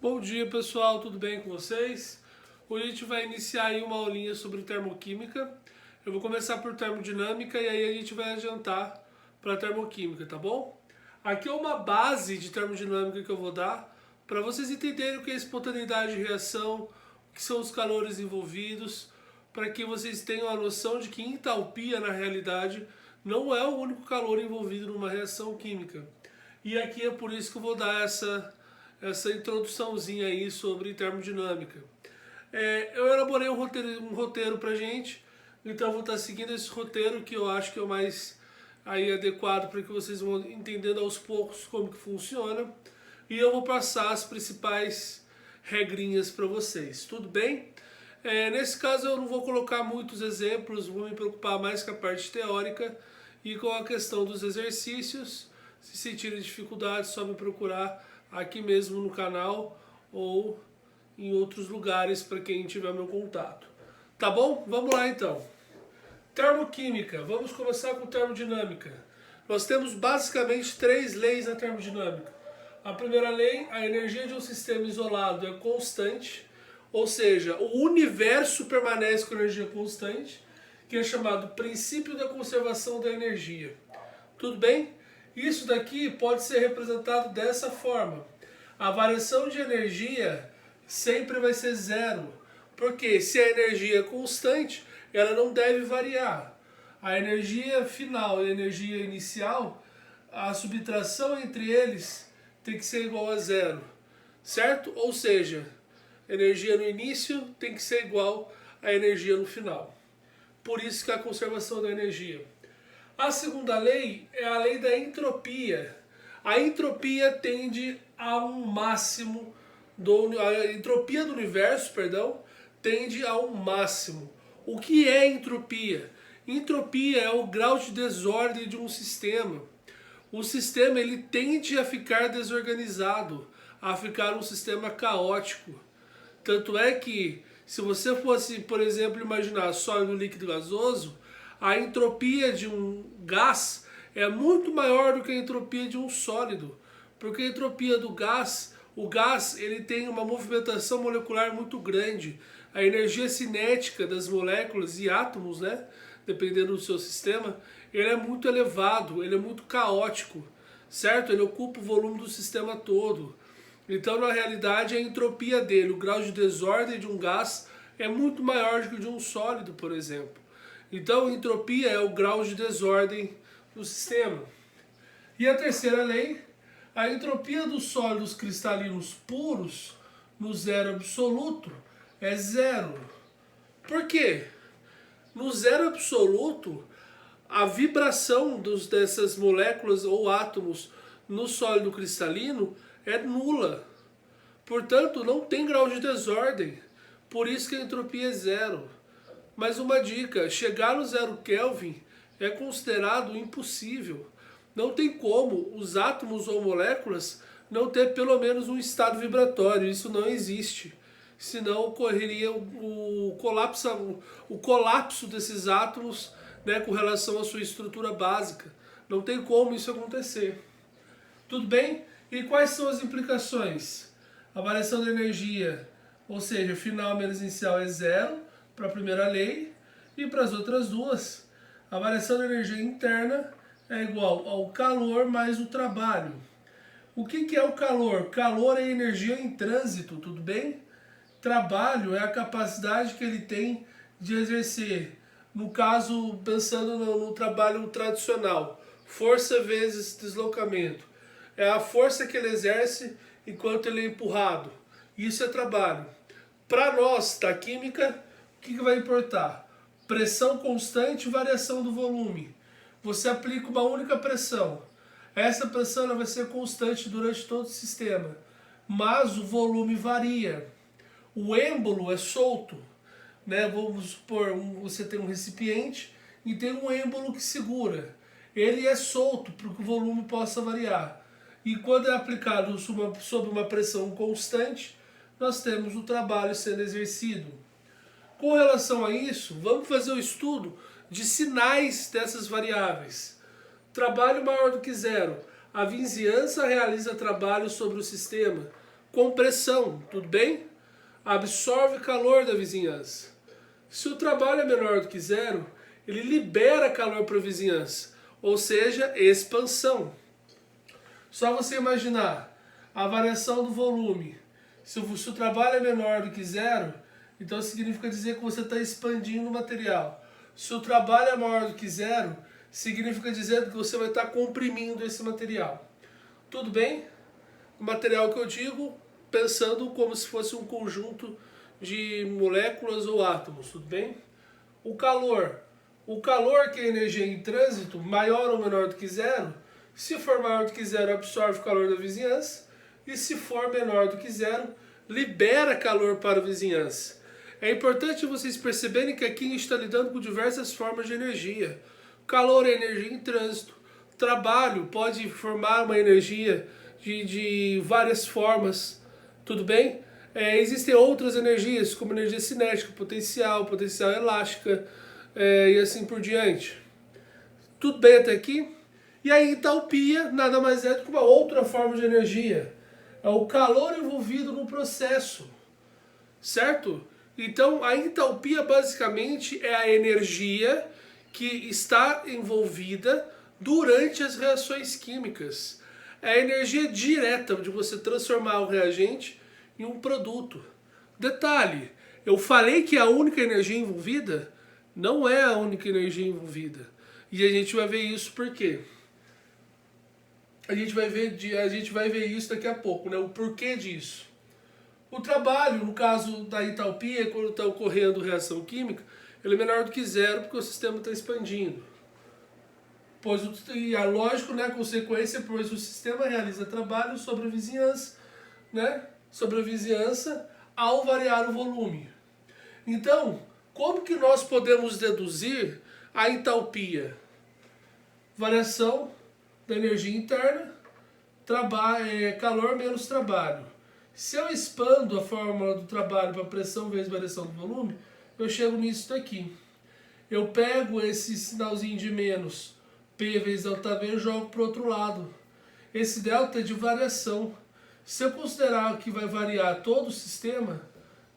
Bom dia pessoal, tudo bem com vocês? Hoje a gente vai iniciar aí uma aulinha sobre termoquímica. Eu vou começar por termodinâmica e aí a gente vai adiantar para termoquímica, tá bom? Aqui é uma base de termodinâmica que eu vou dar para vocês entenderem o que é espontaneidade de reação, o que são os calores envolvidos, para que vocês tenham a noção de que entalpia na realidade não é o único calor envolvido numa reação química. E aqui é por isso que eu vou dar essa introduçãozinha aí sobre termodinâmica. Eu elaborei um roteiro pra gente, então eu vou estar seguindo esse roteiro que eu acho que é o mais aí adequado para que vocês vão entendendo aos poucos como que funciona. E eu vou passar as principais regrinhas para vocês, tudo bem? Nesse caso eu não vou colocar muitos exemplos, vou me preocupar mais com a parte teórica e com a questão dos exercícios. Se sentirem dificuldade, é só me procurar aqui mesmo no canal ou em outros lugares para quem tiver meu contato. Tá bom? Vamos lá então. Termoquímica. Vamos começar com termodinâmica. Nós temos basicamente três leis na termodinâmica. A primeira lei, a energia de um sistema isolado é constante, ou seja, o universo permanece com energia constante, que é chamado princípio da conservação da energia. Tudo bem? Isso daqui pode ser representado dessa forma. A variação de energia sempre vai ser zero, porque se a energia é constante, ela não deve variar. A energia final e a energia inicial, a subtração entre eles tem que ser igual a zero, certo? Ou seja, energia no início tem que ser igual à energia no final. Por isso que é a conservação da energia. A segunda lei é a lei da entropia. A entropia tende a um máximo, a entropia do universo, tende a um máximo. O que é entropia? Entropia é o grau de desordem de um sistema. O sistema ele tende a ficar desorganizado, a ficar um sistema caótico. Tanto é que, se você fosse, por exemplo, imaginar sólido, líquido, gasoso, a entropia de um gás é muito maior do que a entropia de um sólido, porque a entropia do gás, o gás ele tem uma movimentação molecular muito grande, a energia cinética das moléculas e átomos, né, dependendo do seu sistema, ele é muito elevado, ele é muito caótico, certo? Ele ocupa o volume do sistema todo. Então, na realidade, a entropia dele, o grau de desordem de um gás, é muito maior do que o de um sólido, por exemplo. Então, a entropia é o grau de desordem do sistema. E a terceira lei, a entropia dos sólidos cristalinos puros no zero absoluto é zero. Por quê? No zero absoluto, a vibração dessas moléculas ou átomos no sólido cristalino é nula. Portanto, não tem grau de desordem. Por isso que a entropia é zero. Mas uma dica, chegar no 0 Kelvin é considerado impossível. Não tem como os átomos ou moléculas não ter pelo menos um estado vibratório, isso não existe. Senão ocorreria o colapso desses átomos, né, com relação à sua estrutura básica. Não tem como isso acontecer. Tudo bem? E quais são as implicações? A variação da energia, ou seja, final menos inicial é zero, para a primeira lei, e para as outras duas, a variação da energia interna é igual ao calor mais o trabalho. O que é o calor? Calor é energia em trânsito, tudo bem? Trabalho é a capacidade que ele tem de exercer. No caso, pensando no trabalho tradicional, força vezes deslocamento. É a força que ele exerce enquanto ele é empurrado. Isso é trabalho. Para nós, da química, o que vai importar? Pressão constante e variação do volume. Você aplica uma única pressão. Essa pressão ela vai ser constante durante todo o sistema. Mas o volume varia. O êmbolo é solto. Né? Vamos supor, você tem um recipiente e tem um êmbolo que segura. Ele é solto para que o volume possa variar. E quando é aplicado sob uma pressão constante, nós temos o trabalho sendo exercido. Com relação a isso, vamos fazer o estudo de sinais dessas variáveis. Trabalho maior do que zero. A vizinhança realiza trabalho sobre o sistema. compressão, tudo bem? Absorve calor da vizinhança. Se o trabalho é menor do que zero, ele libera calor para a vizinhança, ou seja, expansão. Só você imaginar a variação do volume. Se o trabalho é menor do que zero, então significa dizer que você está expandindo o material. Se o trabalho é maior do que zero, significa dizer que você vai estar comprimindo esse material. Tudo bem? O material que eu digo, pensando como se fosse um conjunto de moléculas ou átomos, tudo bem? O calor. O calor, que é a energia em trânsito, maior ou menor do que zero, se for maior do que zero, absorve o calor da vizinhança, e se for menor do que zero, libera calor para a vizinhança. É importante vocês perceberem que aqui a gente está lidando com diversas formas de energia. Calor é energia em trânsito. Trabalho pode formar uma energia de várias formas, tudo bem? Existem outras energias, como energia cinética, potencial elástica, e assim por diante. Tudo bem até aqui? E a entalpia nada mais é do que uma outra forma de energia. É o calor envolvido no processo, certo? Então a entalpia basicamente é a energia que está envolvida durante as reações químicas. É a energia direta de você transformar o reagente em um produto. Detalhe, eu falei que a única energia envolvida não é a única energia envolvida. E a gente vai ver isso por quê? A gente vai ver isso daqui a pouco, né? O porquê disso. O trabalho, no caso da entalpia, quando está ocorrendo reação química, ele é menor do que zero porque o sistema está expandindo. E é lógico, né, a consequência, pois o sistema realiza trabalho sobre a vizinhança, né? Sobre a vizinhança ao variar o volume. Então, como que nós podemos deduzir a entalpia? Variação da energia interna, calor menos trabalho. Se eu expando a fórmula do trabalho para pressão vezes variação do volume, eu chego nisso daqui. Eu pego esse sinalzinho de menos, P vezes ΔV, e jogo para o outro lado. Esse delta é de variação. Se eu considerar que vai variar todo o sistema,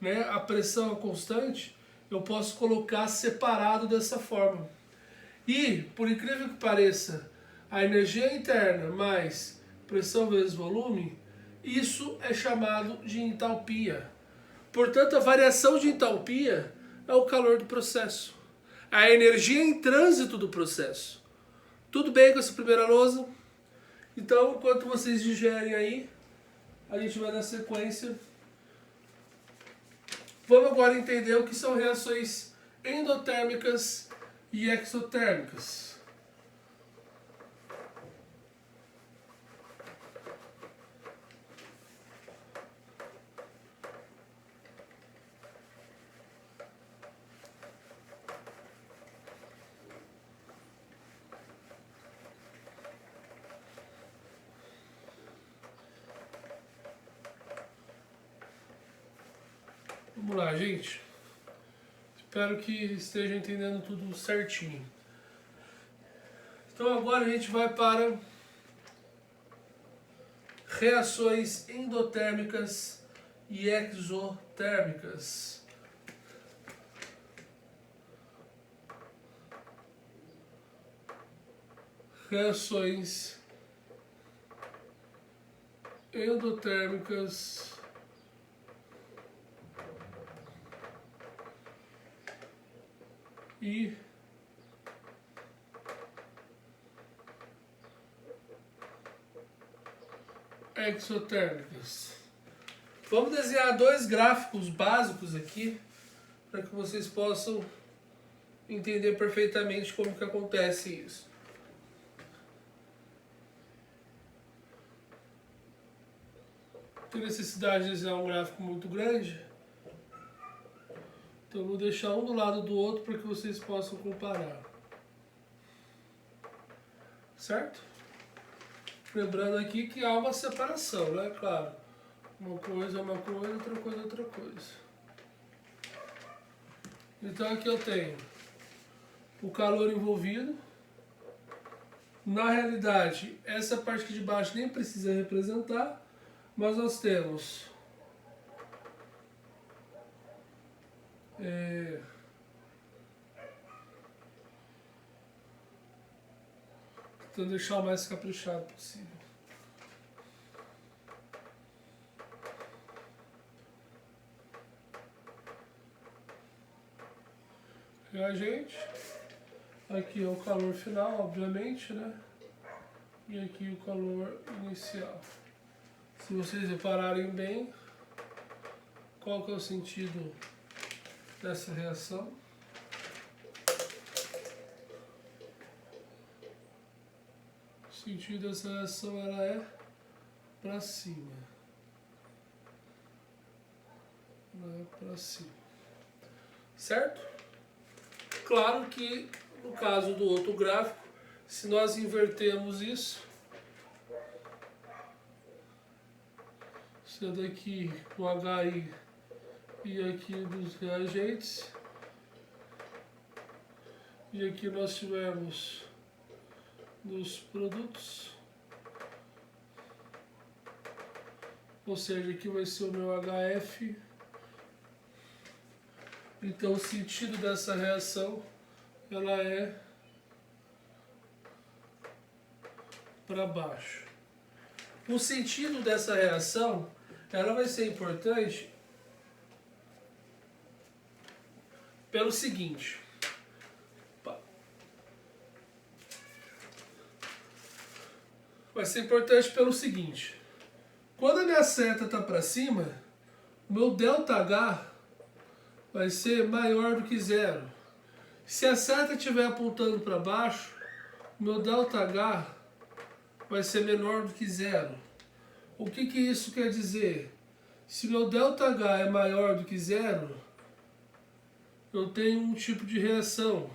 né, a pressão é constante, eu posso colocar separado dessa forma. E, por incrível que pareça, a energia interna mais pressão vezes volume, isso é chamado de entalpia. Portanto, a variação de entalpia é o calor do processo. A energia em trânsito do processo. Tudo bem com essa primeira lousa? Então, enquanto vocês digerem aí, a gente vai na sequência. Vamos agora entender o que são reações endotérmicas e exotérmicas. Vamos lá, gente. Espero que esteja entendendo tudo certinho. Então agora a gente vai para reações endotérmicas e exotérmicas. Reações endotérmicas e exotérmicas. Vamos desenhar dois gráficos básicos aqui para que vocês possam entender perfeitamente como que acontece isso. Tem necessidade de desenhar um gráfico muito grande, então eu vou deixar um do lado do outro para que vocês possam comparar. Certo? Lembrando aqui que há uma separação, né? Claro. Uma coisa é uma coisa, outra coisa é outra coisa. Então aqui eu tenho o calor envolvido. Na realidade, essa parte aqui de baixo nem precisa representar, Mas nós temos tentando deixar o mais caprichado possível. Reagente. Aqui é o calor final, obviamente, né? E aqui o calor inicial. Se vocês repararem bem, qual que é o sentido dessa reação? O sentido dessa reação ela é para cima. Ela é para cima. Certo? Claro que no caso do outro gráfico, se nós invertermos isso, sendo aqui o HI e aqui dos reagentes, e aqui nós tivemos dos produtos, ou seja, aqui vai ser o meu HF. Então o sentido dessa reação ela é para baixo. O sentido dessa reação ela vai ser importante pelo seguinte. Vai ser importante pelo seguinte. Quando a minha seta está para cima, o meu ΔH vai ser maior do que zero. Se a seta estiver apontando para baixo, o meu ΔH vai ser menor do que zero. O que isso quer dizer? Se meu ΔH é maior do que zero, eu tenho um tipo de reação.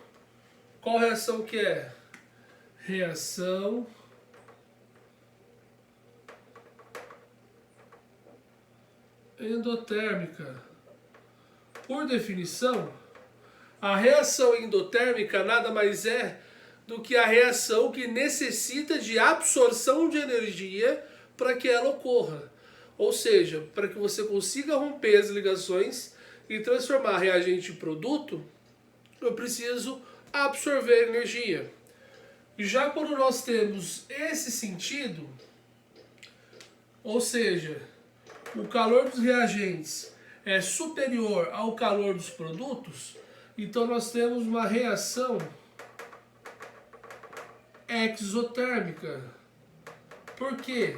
Qual reação que é? Reação endotérmica. Por definição, a reação endotérmica nada mais é do que a reação que necessita de absorção de energia para que ela ocorra. Ou seja, para que você consiga romper as ligações e transformar reagente em produto, eu preciso absorver energia. E já quando nós temos esse sentido, ou seja, o calor dos reagentes é superior ao calor dos produtos, então nós temos uma reação exotérmica. Por quê?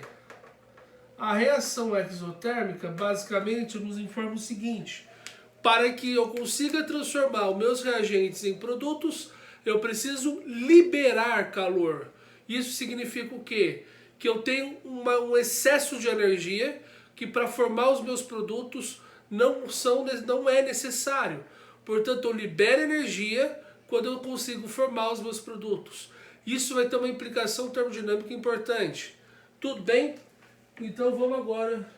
A reação exotérmica basicamente nos informa o seguinte: para que eu consiga transformar os meus reagentes em produtos, eu preciso liberar calor. Isso significa o quê? Que eu tenho um excesso de energia que para formar os meus produtos não é necessário. Portanto, eu libero energia quando eu consigo formar os meus produtos. Isso vai ter uma implicação termodinâmica importante. Tudo bem? Então vamos agora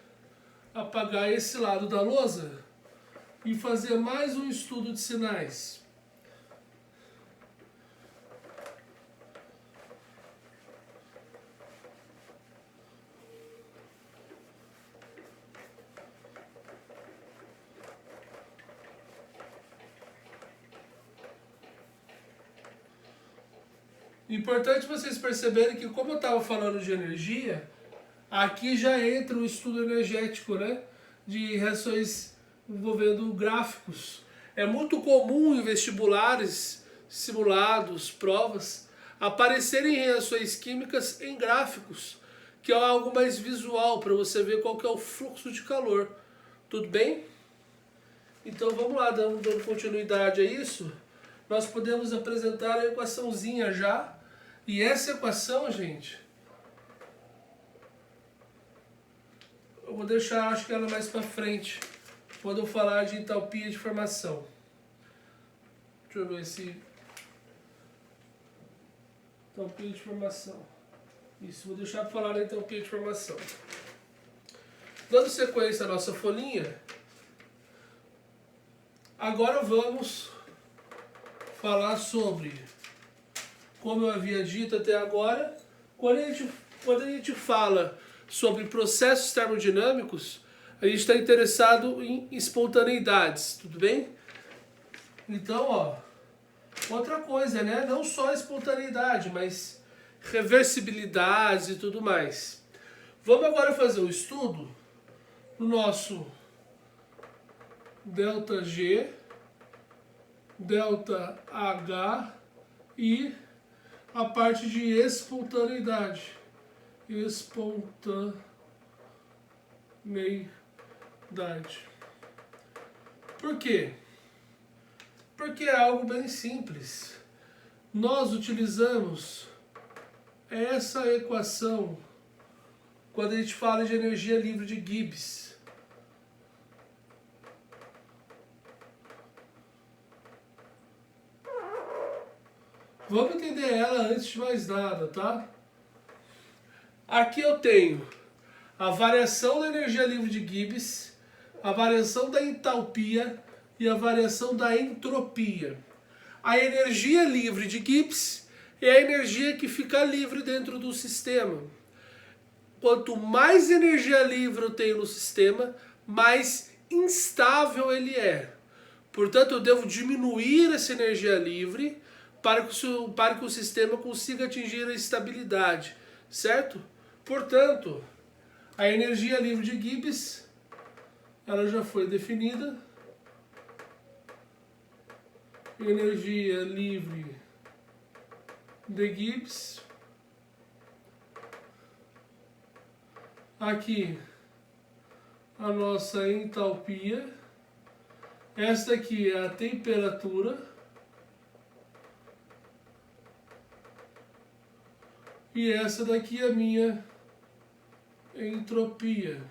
apagar esse lado da lousa e fazer mais um estudo de sinais. Importante vocês perceberem que, como eu estava falando de energia, aqui já entra o estudo energético, né? De reações envolvendo gráficos. É muito comum em vestibulares, simulados, provas, aparecerem reações químicas em gráficos, que é algo mais visual, para você ver qual que é o fluxo de calor. Tudo bem? Então vamos lá, dando continuidade a isso. Nós podemos apresentar a equaçãozinha já. E essa equação, gente, eu vou deixar, acho que ela mais para frente, quando eu falar de entalpia de formação. Deixa eu ver se... Entalpia de formação. Isso, vou deixar para falar da entalpia de formação. Dando sequência à nossa folhinha, agora vamos falar sobre, como eu havia dito até agora, quando a gente fala sobre processos termodinâmicos, a gente está interessado em espontaneidades, tudo bem? Então, ó, outra coisa, né? Não só a espontaneidade, mas reversibilidades e tudo mais. Vamos agora fazer um estudo no nosso ΔG, ΔH e a parte de espontaneidade. Por quê? Porque é algo bem simples. Nós utilizamos essa equação quando a gente fala de energia livre de Gibbs. Vamos entender ela antes de mais nada, tá? Aqui eu tenho a variação da energia livre de Gibbs, a variação da entalpia e a variação da entropia. A energia livre de Gibbs é a energia que fica livre dentro do sistema. Quanto mais energia livre eu tenho no sistema, mais instável ele é. Portanto, eu devo diminuir essa energia livre para que o sistema consiga atingir a estabilidade, certo? Portanto, a energia livre de Gibbs, ela já foi definida. Energia livre de Gibbs. Aqui, a nossa entalpia. Esta aqui é a temperatura. E essa daqui é a minha entropia.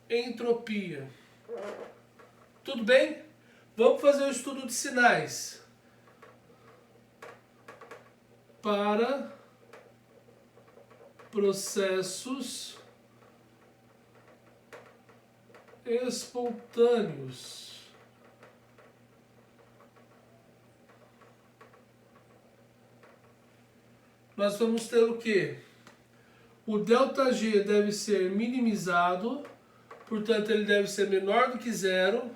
Entropia. Tudo bem? Vamos fazer um estudo de sinais. Para processos espontâneos. Nós vamos ter o quê? O ΔG deve ser minimizado, portanto ele deve ser menor do que zero.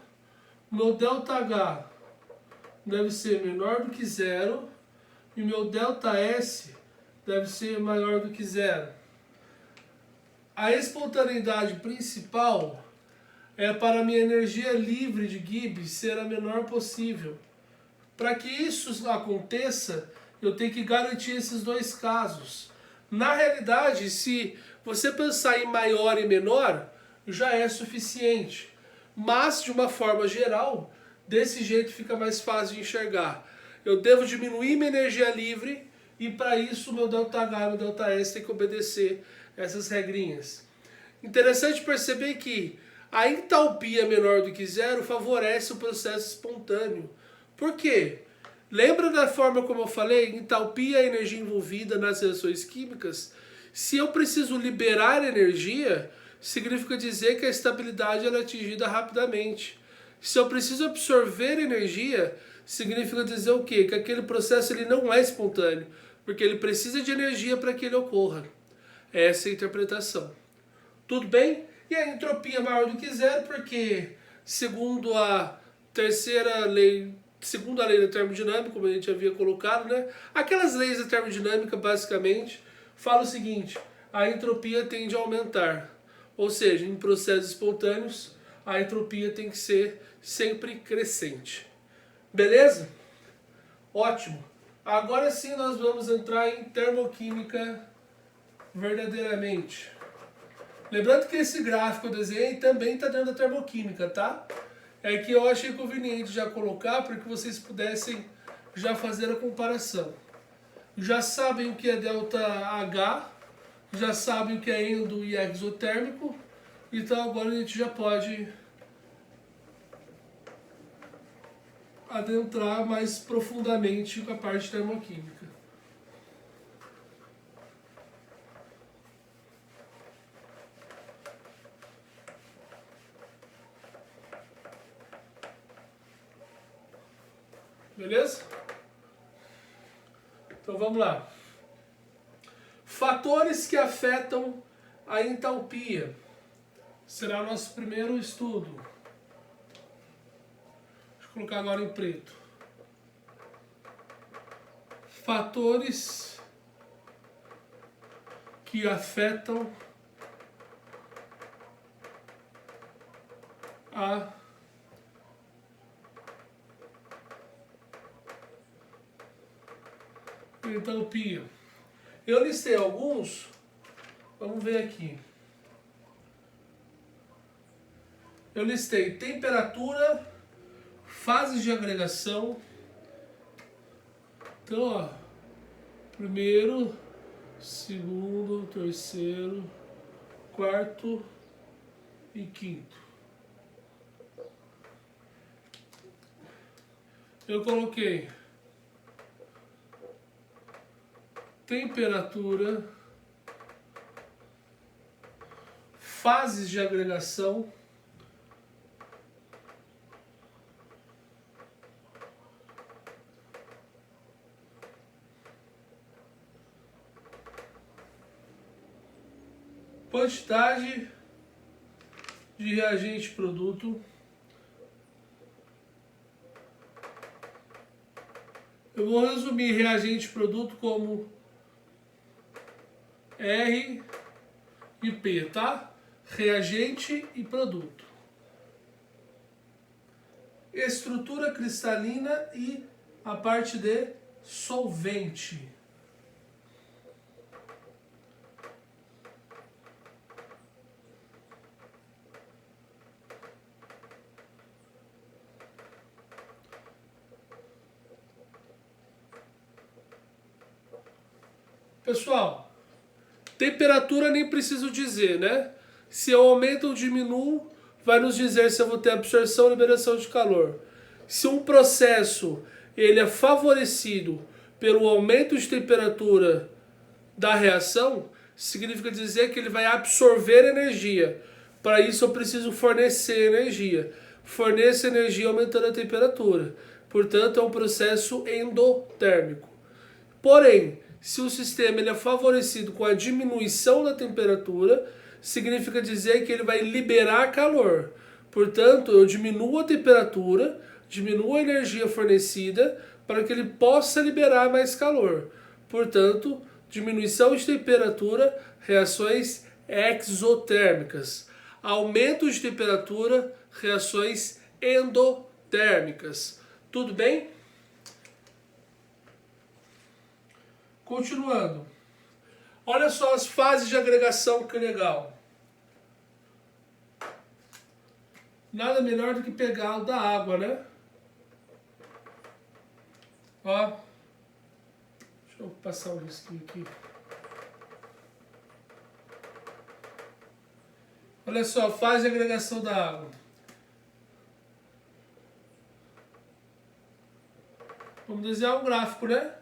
O meu ΔH deve ser menor do que zero e o meu ΔS deve ser maior do que zero. A espontaneidade principal é para a minha energia livre de Gibbs ser a menor possível. Para que isso aconteça, eu tenho que garantir esses dois casos. Na realidade, se você pensar em maior e menor, já é suficiente. Mas, de uma forma geral, desse jeito fica mais fácil de enxergar. Eu devo diminuir minha energia livre e para isso o meu ΔH e o meu ΔS tem que obedecer essas regrinhas. Interessante perceber que a entalpia menor do que zero favorece o processo espontâneo. Por quê? Lembra da forma como eu falei? Entalpia é a energia envolvida nas reações químicas. Se eu preciso liberar energia, significa dizer que a estabilidade é atingida rapidamente. Se eu preciso absorver energia, significa dizer o quê? Que aquele processo ele não é espontâneo, porque ele precisa de energia para que ele ocorra. Essa é a interpretação. Tudo bem? E a entropia é maior do que zero, porque segundo a segunda lei da termodinâmica, como a gente havia colocado, né? Aquelas leis da termodinâmica, basicamente, falam o seguinte: a entropia tende a aumentar. Ou seja, em processos espontâneos, a entropia tem que ser sempre crescente. Beleza? Ótimo. Agora sim nós vamos entrar em termoquímica verdadeiramente. Lembrando que esse gráfico que eu desenhei também está dentro da termoquímica, tá? É que eu achei conveniente já colocar para que vocês pudessem já fazer a comparação. Já sabem o que é ΔH, já sabem o que é endo e exotérmico, então agora a gente já pode adentrar mais profundamente com a parte termoquímica. Beleza? Então vamos lá. Fatores que afetam a entalpia. Será o nosso primeiro estudo. Deixa eu colocar agora em preto. Fatores que afetam a entalpia. Eu listei alguns, vamos ver aqui. Eu listei temperatura, fases de agregação. Então, ó, primeiro, segundo, terceiro, quarto e quinto. Eu coloquei temperatura, fases de agregação, quantidade de reagente produto, eu vou resumir reagente produto como R e P, tá? Reagente e produto. Estrutura cristalina e a parte de solvente. Pessoal, temperatura nem preciso dizer, né? Se eu aumento ou diminuo, vai nos dizer se eu vou ter absorção ou liberação de calor. Se um processo ele é favorecido pelo aumento de temperatura da reação, significa dizer que ele vai absorver energia. Para isso eu preciso fornecer energia. Forneço energia aumentando a temperatura. Portanto, é um processo endotérmico. Porém, se o sistema ele é favorecido com a diminuição da temperatura, significa dizer que ele vai liberar calor. Portanto, eu diminuo a temperatura, diminuo a energia fornecida para que ele possa liberar mais calor. Portanto, diminuição de temperatura, reações exotérmicas. Aumento de temperatura, reações endotérmicas. Tudo bem? Continuando. Olha só as fases de agregação, que legal. Nada melhor do que pegar o da água, né? Ó. Deixa eu passar um risquinho aqui. Olha só, fase de agregação da água. Vamos desenhar um gráfico, né?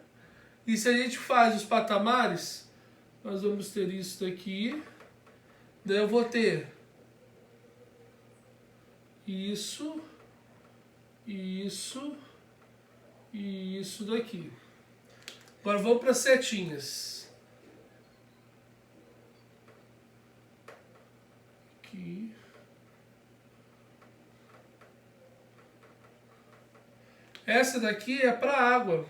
E se a gente faz os patamares, nós vamos ter isso daqui. Daí eu vou ter isso, isso e isso daqui. Agora vamos para as setinhas. Aqui. Essa daqui é para água.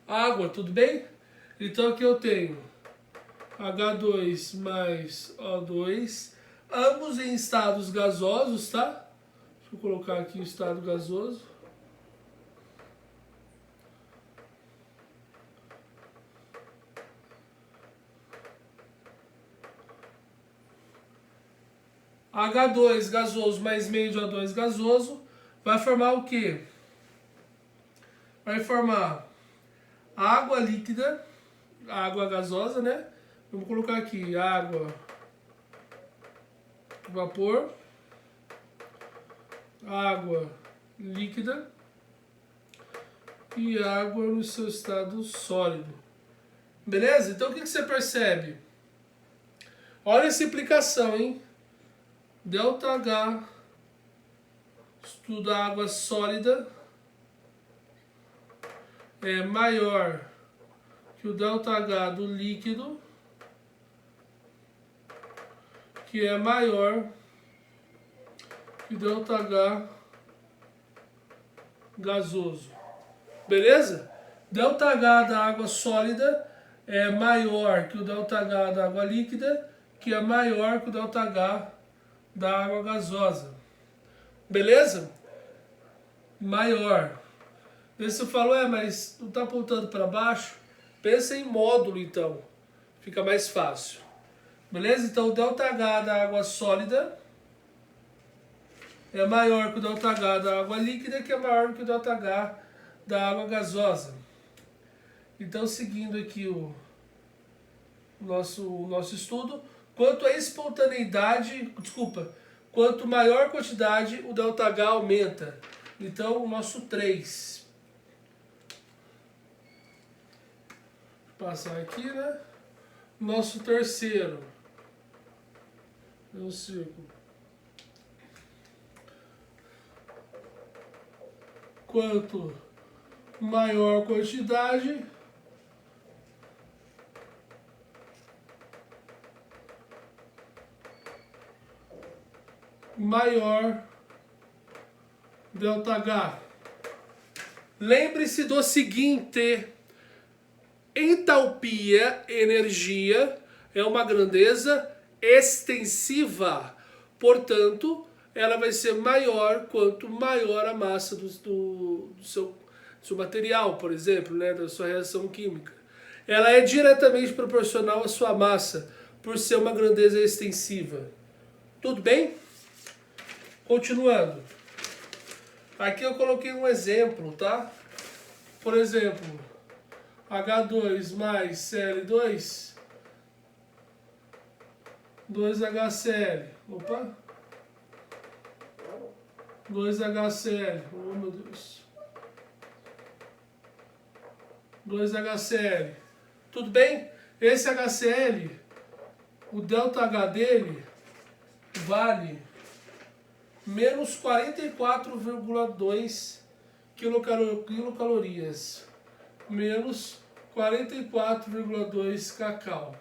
Água, tudo bem? Então aqui eu tenho H2 mais O2, ambos em estados gasosos, tá? Deixa eu colocar aqui o estado gasoso. H2 gasoso mais meio de O2 gasoso vai formar o quê? Vai formar água líquida, água gasosa, né? Vamos colocar aqui água, vapor, água líquida e água no seu estado sólido. Beleza? Então o que você percebe? Olha essa implicação, hein? ΔH, estuda água sólida, é maior que o ΔH do líquido, que é maior que o ΔH gasoso. Beleza? ΔH da água sólida é maior que o ΔH da água líquida, que é maior que o ΔH da água gasosa. Beleza? Maior. Vê se você falou, mas não está apontando para baixo? Pensa em módulo, então. Fica mais fácil. Beleza? Então, o ΔH da água sólida é maior que o ΔH da água líquida, que é maior que o ΔH da água gasosa. Então, seguindo aqui o nosso estudo, quanto a espontaneidade, quanto maior quantidade, o ΔH aumenta. Então, o nosso 3. Vou passar aqui, né? Nosso terceiro. É um círculo. Quanto maior quantidade, maior ΔH. Lembre-se do seguinte: entalpia, energia, é uma grandeza extensiva. Portanto, ela vai ser maior quanto maior a massa do seu material, por exemplo, né, da sua reação química. Ela é diretamente proporcional à sua massa, por ser uma grandeza extensiva. Tudo bem? Continuando. Aqui eu coloquei um exemplo, tá? Por exemplo, H2 mais Cl2, 2HCl. Opa! 2HCl. Oh, meu Deus. 2HCl. Tudo bem? Esse HCl, o ΔH dele vale menos 44,2 quilocalorias. Menos 44,2 kcal.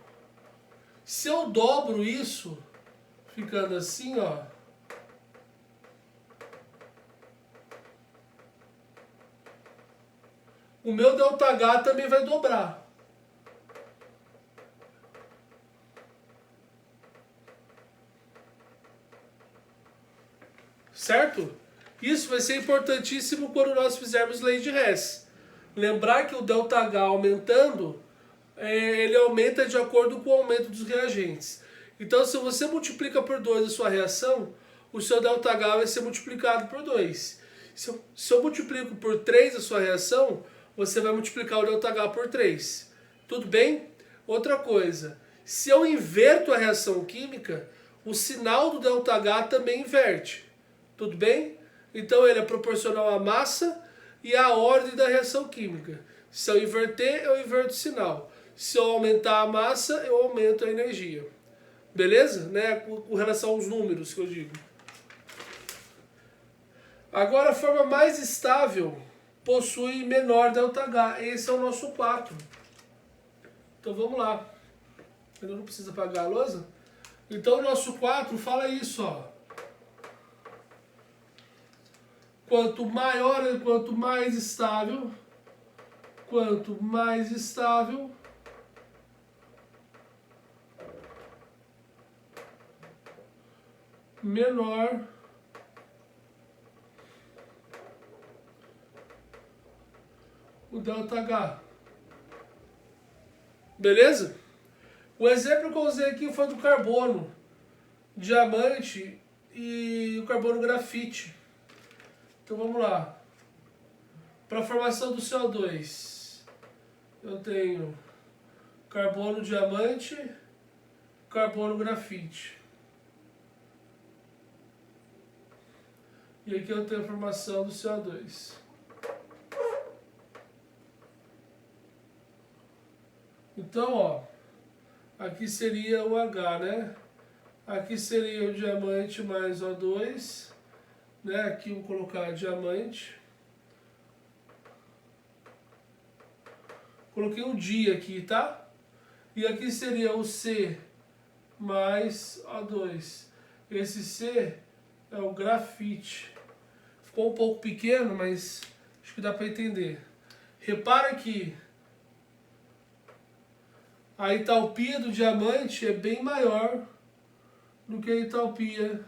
Se eu dobro isso, ficando assim, ó, o meu ΔH também vai dobrar. Certo? Isso vai ser importantíssimo quando nós fizermos lei de Hess. Lembrar que o ΔH aumentando, ele aumenta de acordo com o aumento dos reagentes. Então, se você multiplica por 2 a sua reação, o seu ΔH vai ser multiplicado por 2. Se eu multiplico por 3 a sua reação, você vai multiplicar o ΔH por 3. Tudo bem? Outra coisa, se eu inverto a reação química, o sinal do ΔH também inverte. Tudo bem? Então ele é proporcional à massa e à ordem da reação química. Se eu inverter, eu inverto o sinal. Se eu aumentar a massa, eu aumento a energia. Beleza? Né? Com relação aos números que eu digo. Agora a forma mais estável possui menor ΔH. Esse é o nosso 4. Então vamos lá. Ainda não precisa apagar a lousa? Então o nosso 4 fala isso, ó. Quanto maior, quanto mais estável, menor o ΔH. Beleza? O exemplo que eu usei aqui foi do carbono, diamante e o carbono grafite. Então vamos lá. Para a formação do CO2, eu tenho carbono diamante, carbono grafite. E aqui eu tenho a formação do CO2. Então, ó, aqui seria o H, né? Aqui seria o diamante mais O2, né? Aqui eu vou colocar diamante. Coloquei um dia aqui, tá? E aqui seria o C mais O2. Esse C é o grafite. Ficou um pouco pequeno, mas acho que dá para entender. Repara que a entalpia do diamante é bem maior do que a entalpia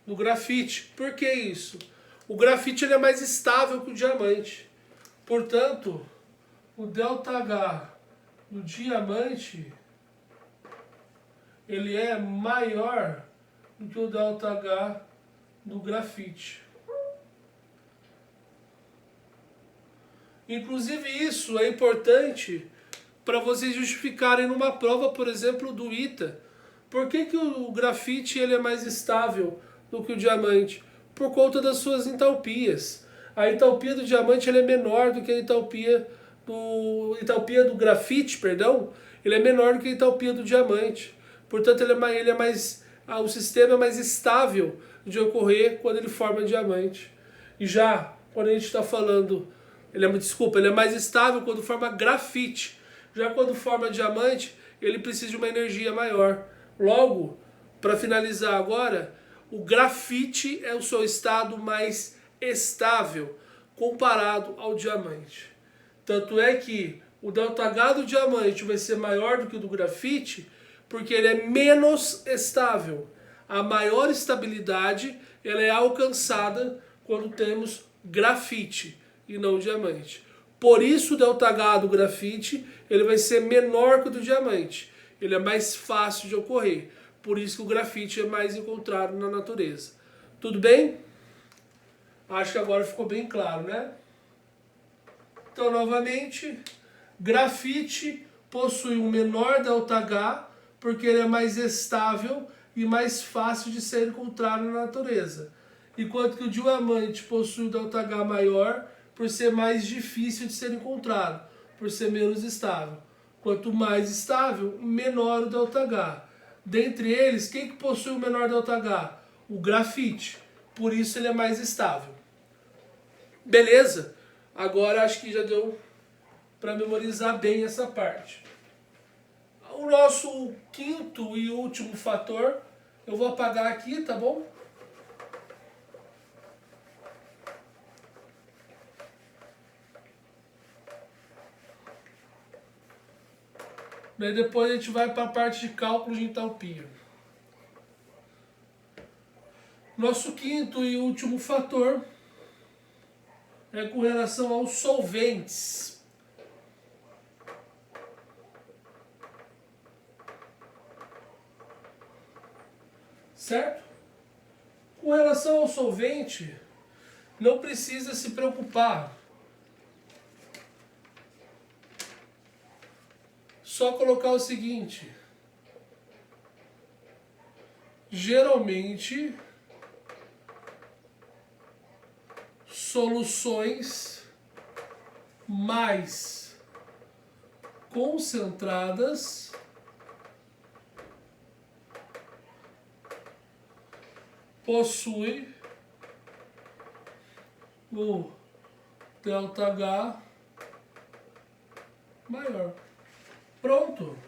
do grafite. Por que isso? O grafite ele é mais estável que o diamante. Portanto, o ΔH do diamante ele é maior do que o ΔH do grafite. Inclusive isso é importante para vocês justificarem numa prova, por exemplo, do ITA. Por que o grafite ele é mais estável do que o diamante? Por conta das suas entalpias. A entalpia do diamante ele é menor do que a entalpia do grafite, perdão. Ele é menor do que a entalpia do diamante. Portanto, o sistema é mais estável de ocorrer quando ele forma diamante. E já, quando a gente está falando, ele é mais estável quando forma grafite. Já quando forma diamante, ele precisa de uma energia maior. Logo, para finalizar agora, o grafite é o seu estado mais estável comparado ao diamante. Tanto é que o ΔH do diamante vai ser maior do que o do grafite, porque ele é menos estável. A maior estabilidade ela é alcançada quando temos grafite e não diamante. Por isso o ΔH do grafite ele vai ser menor que o do diamante. Ele é mais fácil de ocorrer. Por isso que o grafite é mais encontrado na natureza. Tudo bem? Acho que agora ficou bem claro, né? Então, novamente, grafite possui um menor ΔH porque ele é mais estável e mais fácil de ser encontrado na natureza. Enquanto que o diamante possui um ΔH maior por ser mais difícil de ser encontrado, por ser menos estável. Quanto mais estável, menor o ΔH. Dentre eles, quem que possui o menor ΔH? O grafite. Por isso ele é mais estável. Beleza? Agora acho que já deu para memorizar bem essa parte. O nosso quinto e último fator, eu vou apagar aqui, tá bom? Daí depois a gente vai para a parte de cálculo de entalpia. Nosso quinto e último fator é com relação aos solventes. Certo? Com relação ao solvente, não precisa se preocupar. Só colocar o seguinte: geralmente soluções mais concentradas possuem o ΔH maior. Pronto.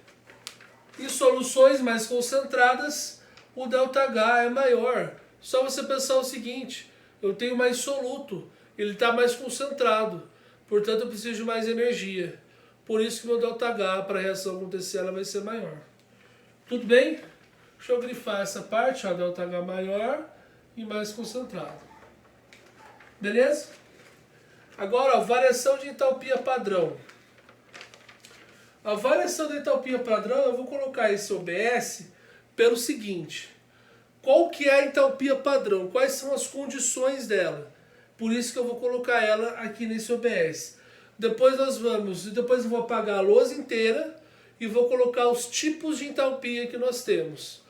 E soluções mais concentradas, o ΔH é maior. Só você pensar o seguinte: eu tenho mais soluto, ele está mais concentrado, portanto eu preciso de mais energia. Por isso que meu ΔH para a reação acontecer ela vai ser maior. Tudo bem? Deixa eu grifar essa parte, ó, ΔH maior e mais concentrado. Beleza? Agora, ó, variação de entalpia padrão. A variação da entalpia padrão, eu vou colocar esse OBS pelo seguinte: qual que é a entalpia padrão? Quais são as condições dela? Por isso que eu vou colocar ela aqui nesse OBS. Depois eu vou apagar a lousa inteira e vou colocar os tipos de entalpia que nós temos.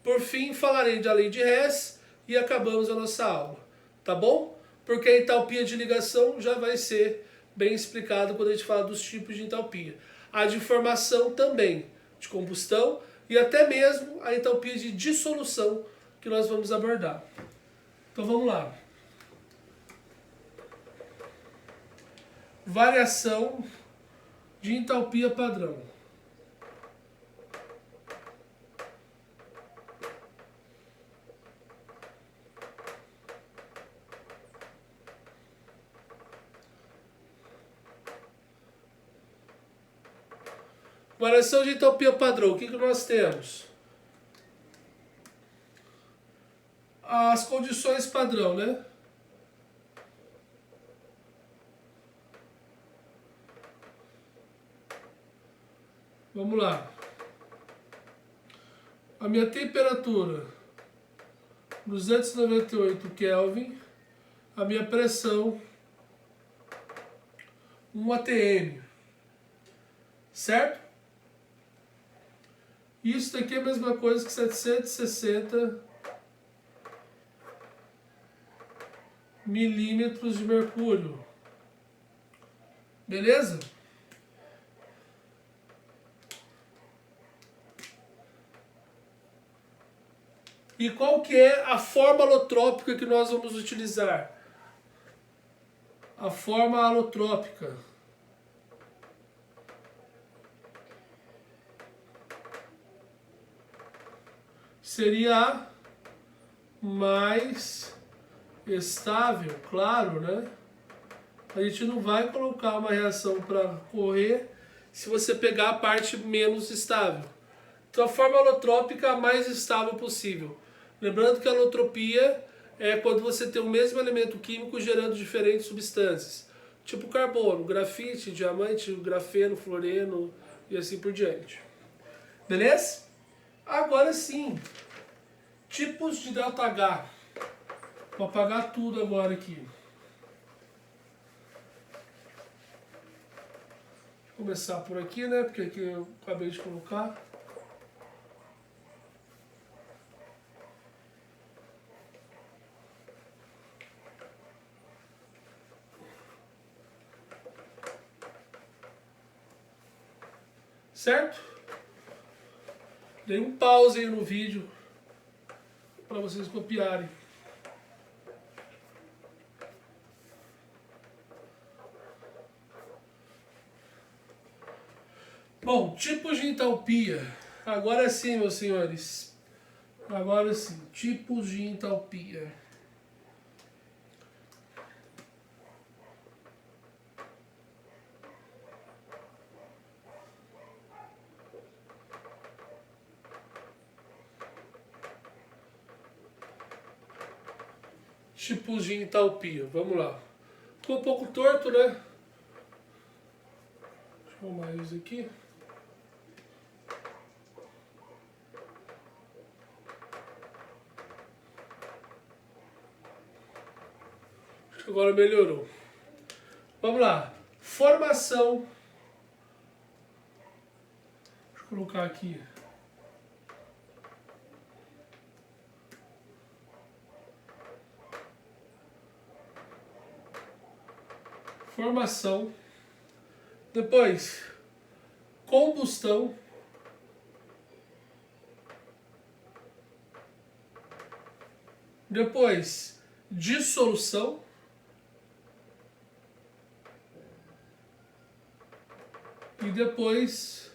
Por fim, falarei da lei de Hess e acabamos a nossa aula. Tá bom? Porque a entalpia de ligação já vai ser bem explicado quando a gente fala dos tipos de entalpia. A de formação também, de combustão e até mesmo a entalpia de dissolução que nós vamos abordar. Então vamos lá. Variação de entalpia padrão. Variação de entalpia padrão, o que nós temos? As condições padrão, né? Vamos lá. A minha temperatura, 298 Kelvin. A minha pressão, 1 atm. Certo? Isso daqui é a mesma coisa que 760 milímetros de mercúrio. Beleza? E qual que é a forma alotrópica que nós vamos utilizar? A forma alotrópica seria a mais estável, claro, né? A gente não vai colocar uma reação para correr se você pegar a parte menos estável. Então a forma alotrópica é a mais estável possível. Lembrando que a alotropia é quando você tem o mesmo elemento químico gerando diferentes substâncias. Tipo carbono, grafite, diamante, grafeno, fluoreno e assim por diante. Beleza? Agora sim, tipos de ΔH. Vou apagar tudo agora aqui. Vou começar por aqui, né? Porque aqui eu acabei de colocar. Certo? Dei um pause aí no vídeo para vocês copiarem. Bom, tipos de entalpia. Agora sim, meus senhores. Agora sim, tipos de entalpia. Tipos de entalpia. Vamos lá. Ficou um pouco torto, né? Deixa eu arrumar isso aqui. Acho que agora melhorou. Vamos lá. Formação. Deixa eu colocar aqui. Formação. Depois, combustão. Depois, dissolução. E depois,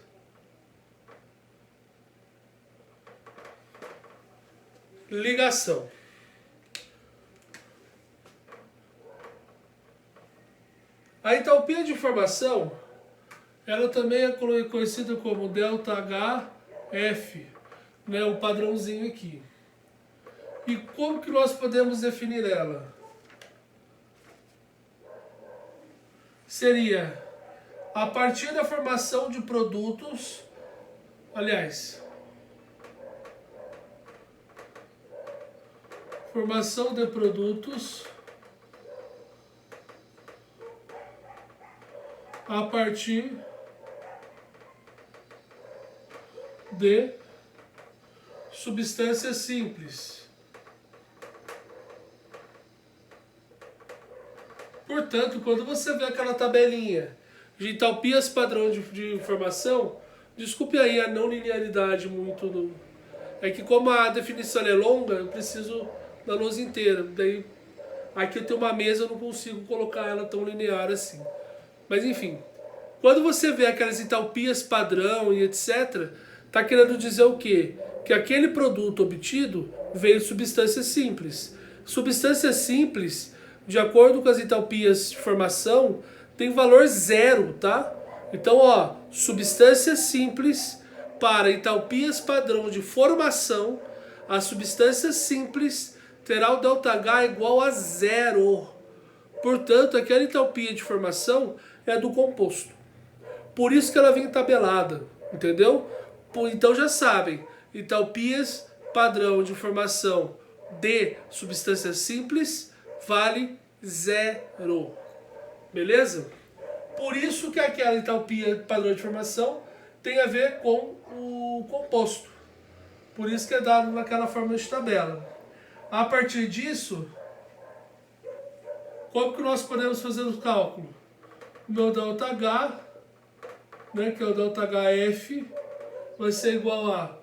ligação. A entalpia de formação, ela também é conhecida como ΔHF, né, o padrãozinho aqui. E como que nós podemos definir ela? Seria a partir da formação de produtos, aliás, formação de produtos a partir de substâncias simples. Portanto, quando você vê aquela tabelinha de entalpias padrão de informação, desculpe aí a não linearidade muito. É que como a definição é longa, eu preciso da lousa inteira. Daí, aqui eu tenho uma mesa, eu não consigo colocar ela tão linear assim. Mas enfim, Quando você vê aquelas entalpias padrão e etc., está querendo dizer o quê? Que aquele produto obtido veio de substância simples. Substância simples, de acordo com as entalpias de formação, tem valor zero, tá? Então, ó, substância simples para entalpias padrão de formação, a substância simples terá o ΔH igual a zero. Portanto, aquela entalpia de formação é do composto. Por isso que ela vem tabelada, entendeu? Então já sabem, entalpias padrão de formação de substância simples vale zero. Beleza? Por isso que aquela entalpia padrão de formação tem a ver com o composto. Por isso que é dado naquela forma de tabela. A partir disso, como que nós podemos fazer o cálculo? O meu ΔH, né, que é o ΔHF, vai ser igual a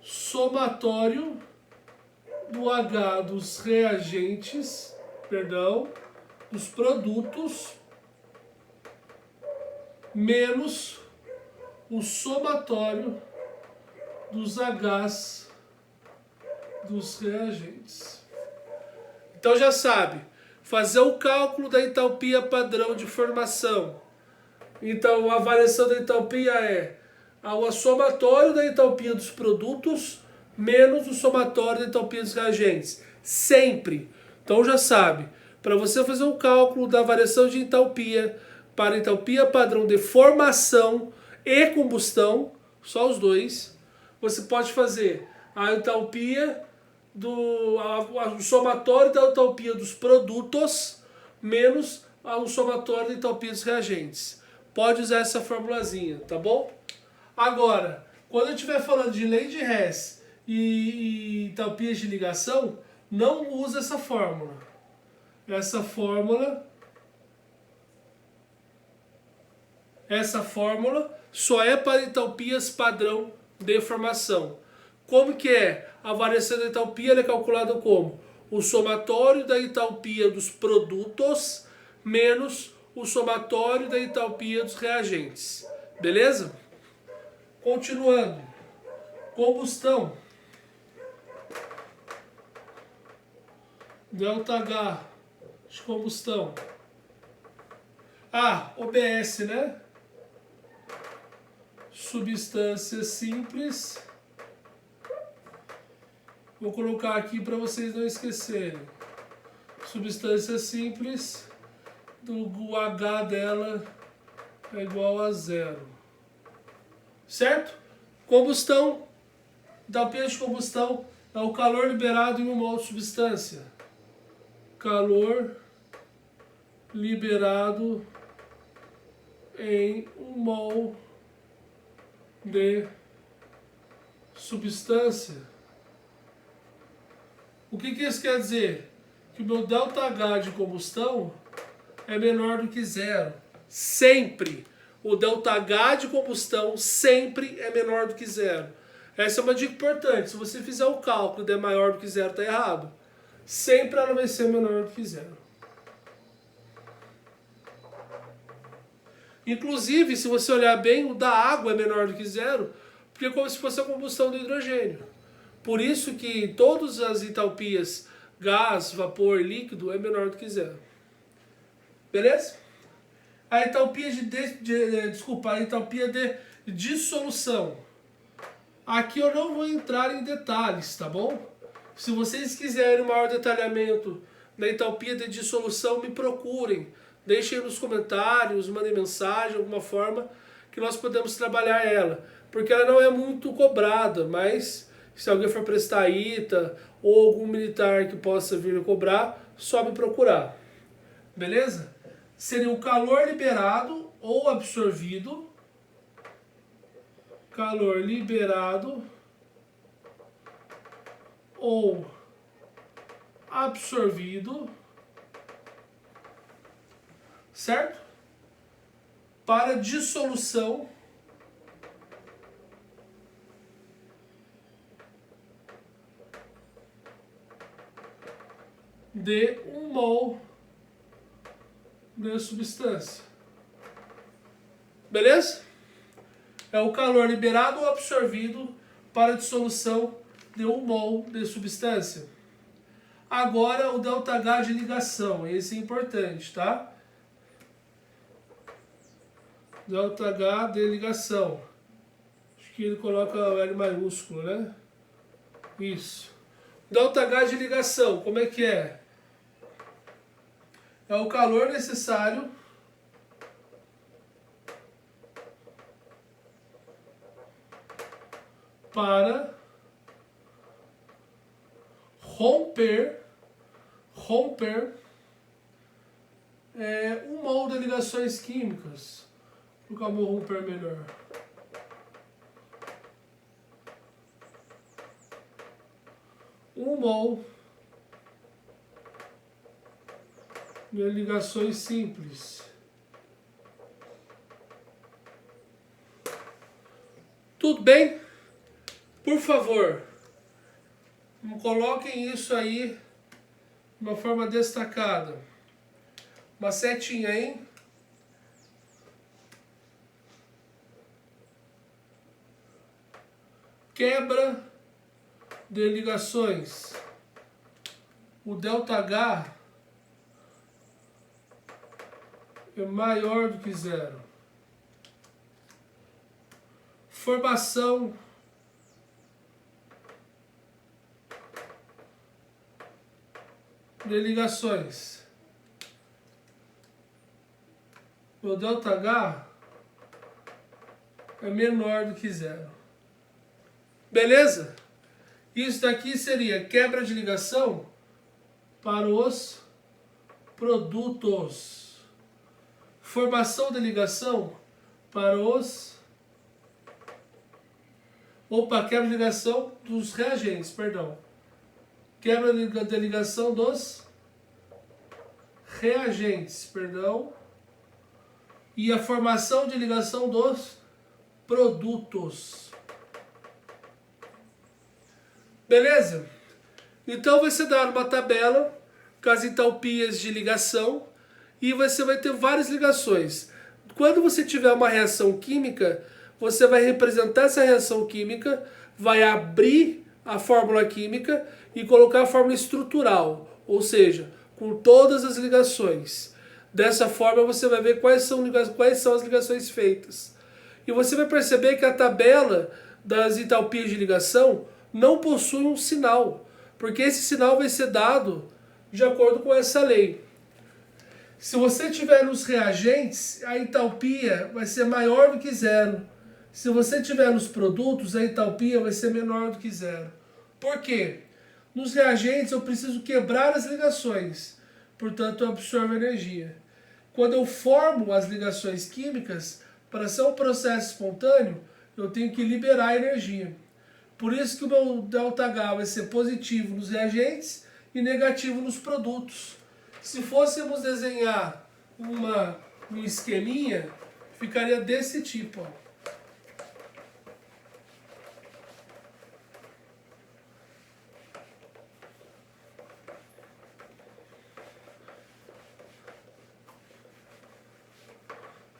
somatório do H dos reagentes, dos produtos, menos o somatório dos Hs dos reagentes. Então já sabe, fazer o cálculo da entalpia padrão de formação. Então a variação da entalpia é o somatório da entalpia dos produtos menos o somatório da entalpia dos reagentes. Sempre. Então já sabe, para você fazer um cálculo da variação de entalpia para entalpia padrão de formação e combustão, só os dois, você pode fazer a entalpia o somatório da entalpia dos produtos menos o somatório da entalpia dos reagentes. Pode usar essa formulazinha, tá bom? Agora, quando eu estiver falando de lei de Hess e entalpias de ligação, não usa essa fórmula. Essa fórmula só é para entalpias padrão de formação. Como que é? A variação da entalpia é calculada como? O somatório da entalpia dos produtos menos o somatório da entalpia dos reagentes. Beleza? Continuando. Combustão. ΔH de combustão. OBS, né? Substância simples. Vou colocar aqui para vocês não esquecerem. Substância simples, o H dela é igual a zero. Certo? Combustão, entalpia de combustão é o calor liberado em um mol de substância. Calor liberado em um mol de substância. O que isso quer dizer? Que o meu ΔH de combustão é menor do que zero. Sempre. O ΔH de combustão sempre é menor do que zero. Essa é uma dica importante. Se você fizer o cálculo e der maior do que zero, está errado. Sempre ela vai ser menor do que zero. Inclusive, se você olhar bem, o da água é menor do que zero, porque é como se fosse a combustão do hidrogênio. Por isso que todas as entalpias, gás, vapor, líquido, é menor do que zero. Beleza? A entalpia a entalpia de dissolução. Aqui eu não vou entrar em detalhes, tá bom? Se vocês quiserem um maior detalhamento da entalpia de dissolução, me procurem. Deixem nos comentários, mandem mensagem, alguma forma que nós podemos trabalhar ela. Porque ela não é muito cobrada, mas se alguém for prestar ITA ou algum militar que possa vir a cobrar, só me procurar. Beleza? Seria o calor liberado ou absorvido. Calor liberado ou absorvido, certo? Para dissolução de 1 mol de substância. Beleza? É o calor liberado ou absorvido para a dissolução de 1 mol de substância. Agora o ΔH de ligação, esse é importante, tá? ΔH de ligação. Acho que ele coloca o L maiúsculo, né? Isso. ΔH de ligação, como é que é? É o calor necessário para romper 1 mol de ligações químicas. Vou colocar o romper melhor. Um mol de ligações simples. Tudo bem? Por favor, coloquem isso aí de uma forma destacada. Uma setinha, hein? Quebra de ligações. O ΔH é maior do que zero. Formação de ligações. O ΔH é menor do que zero. Beleza? Isso daqui seria quebra de ligação para os produtos. Formação de ligação para os... quebra de ligação dos reagentes, perdão. Quebra de ligação dos reagentes, perdão. E a formação de ligação dos produtos. Beleza? Então vai ser dado uma tabela com as entalpias de ligação e você vai ter várias ligações. Quando você tiver uma reação química, você vai representar essa reação química, vai abrir a fórmula química e colocar a fórmula estrutural, ou seja, com todas as ligações. Dessa forma você vai ver quais são as ligações feitas. E você vai perceber que a tabela das entalpias de ligação não possui um sinal, porque esse sinal vai ser dado de acordo com essa lei. Se você tiver nos reagentes, a entalpia vai ser maior do que zero. Se você tiver nos produtos, a entalpia vai ser menor do que zero. Por quê? Nos reagentes eu preciso quebrar as ligações, portanto eu absorvo energia. Quando eu formo as ligações químicas, para ser um processo espontâneo, eu tenho que liberar energia. Por isso que o meu ΔH vai ser positivo nos reagentes e negativo nos produtos. Se fôssemos desenhar um esqueminha, ficaria desse tipo, ó.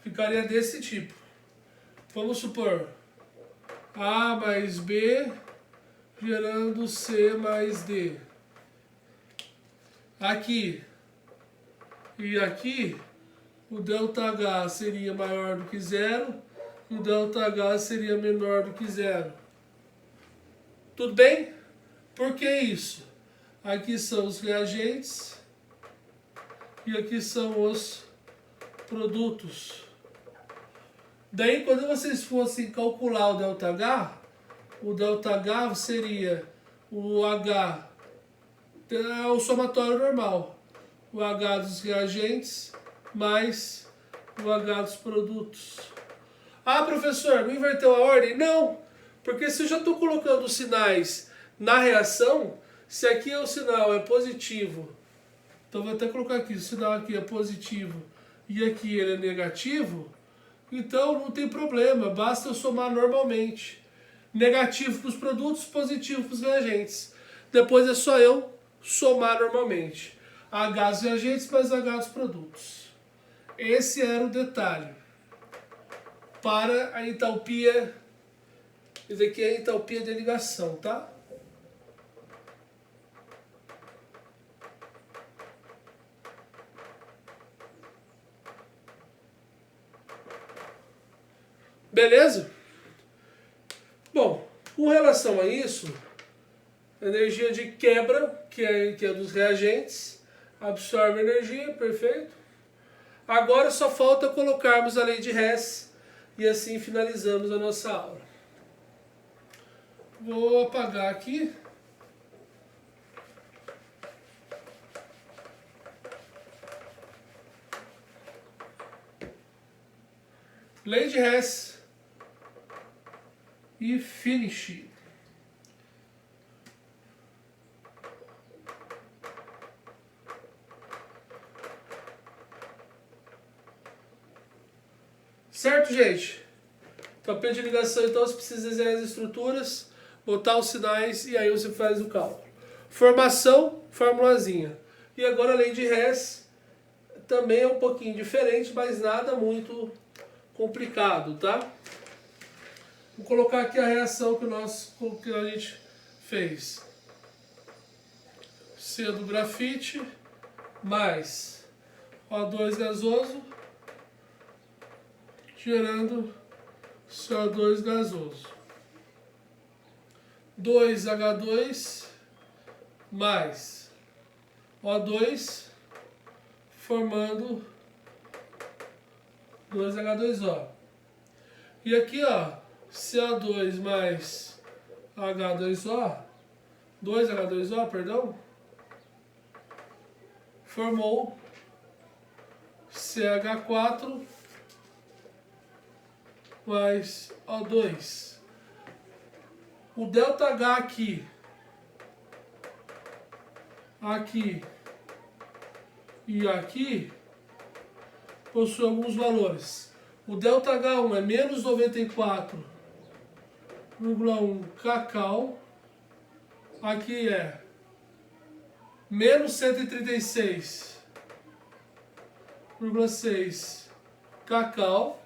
Ficaria desse tipo. Vamos supor A mais B gerando C mais D. Aqui e aqui o ΔH seria maior do que zero e o ΔH seria menor do que zero. Tudo bem? Por que isso? Aqui são os reagentes e aqui são os produtos. Daí, quando vocês fossem calcular o ΔH seria o H, é o somatório normal, o H dos reagentes mais o H dos produtos. Ah, professor, não inverteu a ordem? Não, porque se eu já estou colocando os sinais na reação, se aqui o sinal é positivo, então vou até colocar aqui, o sinal aqui é positivo e aqui ele é negativo, então não tem problema, basta eu somar normalmente. Negativo para os produtos, positivo para os reagentes. Depois é só eu somar normalmente. H dos reagentes mais H dos produtos. Esse era o detalhe. para a entalpia. Isso aqui é a entalpia de ligação, tá? Beleza? Bom, com relação a isso, energia de quebra, que é dos reagentes, absorve energia, perfeito. Agora só falta colocarmos a lei de Hess e assim finalizamos a nossa aula. Vou apagar aqui. Lei de Hess e finish. Certo, gente? Tapete de ligação, então você precisa desenhar as estruturas, botar os sinais e aí você faz o cálculo. Formação, formulazinha. E agora a lei de Hess também é um pouquinho diferente, mas nada muito complicado, tá? Vou colocar aqui a reação que a gente fez. C do grafite mais O2 gasoso gerando CO2 gasoso. 2H2 mais O2 formando 2H2O. E aqui, ó, CO2 mais H2O, 2H2O, perdão, formou CH4 mais O2. O ΔH aqui e aqui possui alguns valores. O ΔH1 é menos 94,1 kcal. Aqui é menos 136,6 kcal.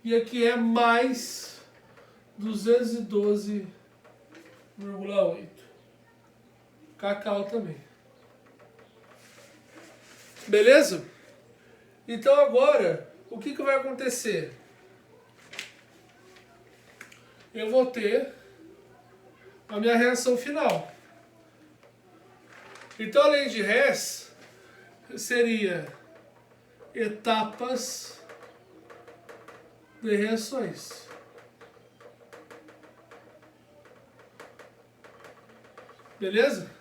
E aqui é mais 212,8 kcal também. Beleza? Então agora, o que vai acontecer? Eu vou ter a minha reação final. Então a lei de Hess seria etapas de reações. Beleza?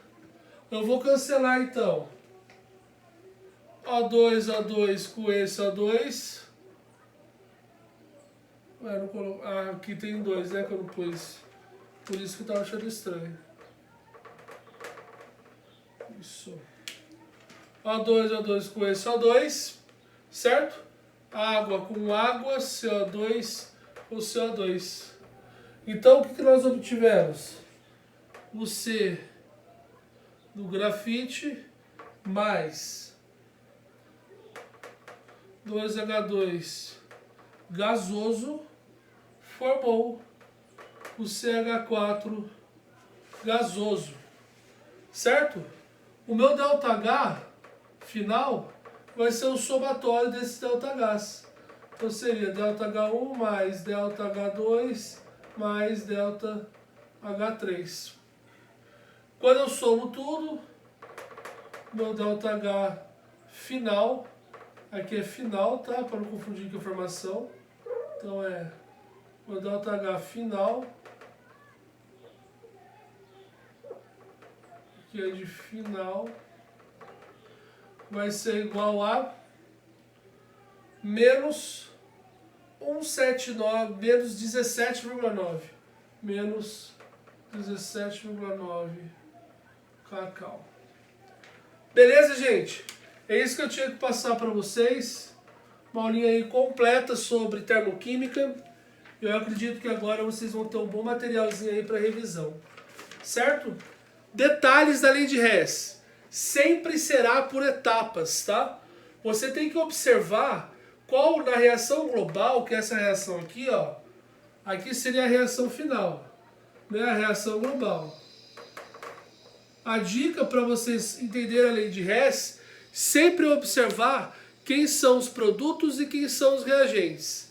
Eu vou cancelar então O2 com esse O2. Aqui tem 2, né, que eu não pus. Por isso que eu tava achando estranho. Isso. O2 com esse O2, certo? Água com água, CO2 com CO2. Então, o que nós obtivemos? O C do grafite mais 2H2 gasoso formou o CH4 gasoso, certo? O meu ΔH final vai ser o somatório desses ΔHs. Então seria ΔH1 mais ΔH2 mais ΔH3. Quando eu somo tudo, meu ΔH final, aqui é final, tá? Para não confundir com a formação. Então é o ΔH final, que é de final, vai ser igual a menos 179, menos 17,9. Menos 17,9 kcal. Beleza, gente? É isso que eu tinha que passar para vocês. Uma aulinha aí completa sobre termoquímica. Eu acredito que agora vocês vão ter um bom materialzinho aí para revisão. Certo? Detalhes da lei de Hess. Sempre será por etapas, tá? Você tem que observar qual na reação global, que é essa reação aqui, ó, aqui seria a reação final, né? A reação global. A dica para vocês entenderem a lei de Hess, sempre observar quem são os produtos e quem são os reagentes.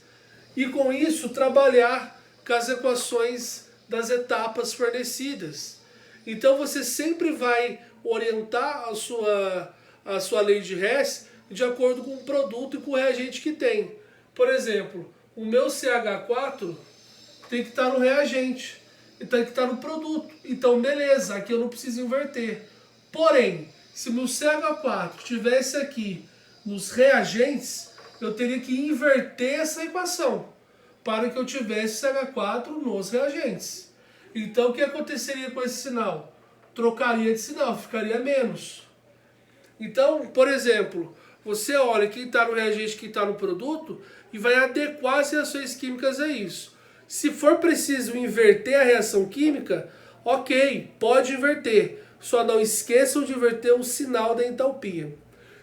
E com isso trabalhar com as equações das etapas fornecidas. Então você sempre vai orientar a sua lei de Hess de acordo com o produto e com o reagente que tem. Por exemplo, o meu CH4 tem que estar no reagente, e tem que estar no produto. Então beleza, aqui eu não preciso inverter. Porém, se meu CH4 estivesse aqui nos reagentes, eu teria que inverter essa equação para que eu tivesse CH4 nos reagentes. Então o que aconteceria com esse sinal? Trocaria de sinal, ficaria menos. Então, por exemplo, você olha quem está no reagente, quem está no produto e vai adequar as reações químicas a isso. Se for preciso inverter a reação química, ok, pode inverter. Só não esqueçam de inverter o sinal da entalpia.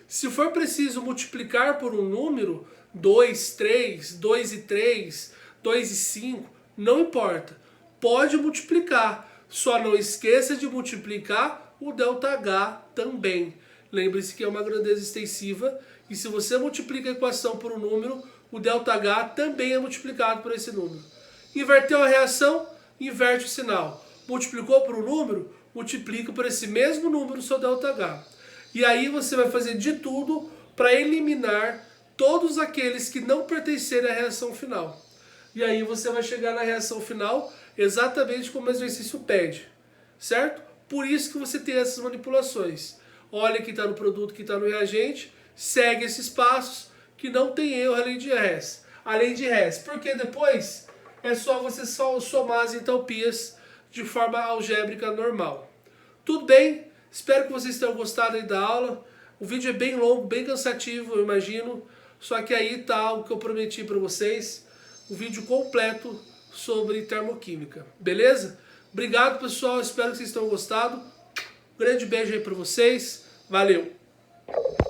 Se for preciso multiplicar por um número, 2, 3, 2 e 3, 2 e 5, não importa. Pode multiplicar, só não esqueça de multiplicar o ΔH também. Lembre-se que é uma grandeza extensiva e se você multiplica a equação por um número, o ΔH também é multiplicado por esse número. Inverteu a reação, inverte o sinal. Multiplicou por um número, multiplica por esse mesmo número o seu ΔH. E aí você vai fazer de tudo para eliminar todos aqueles que não pertencerem à reação final. E aí você vai chegar na reação final exatamente como o exercício pede, certo? Por isso que você tem essas manipulações. Olha que está no produto, que está no reagente, segue esses passos que não tem erro além de Hess. Além de Hess, porque depois é só você somar as entalpias de forma algébrica normal. Tudo bem? Espero que vocês tenham gostado aí da aula. O vídeo é bem longo, bem cansativo, eu imagino. Só que aí tá o que eu prometi para vocês. O vídeo completo sobre termoquímica. Beleza? Obrigado, pessoal. Espero que vocês tenham gostado. Grande beijo aí para vocês. Valeu!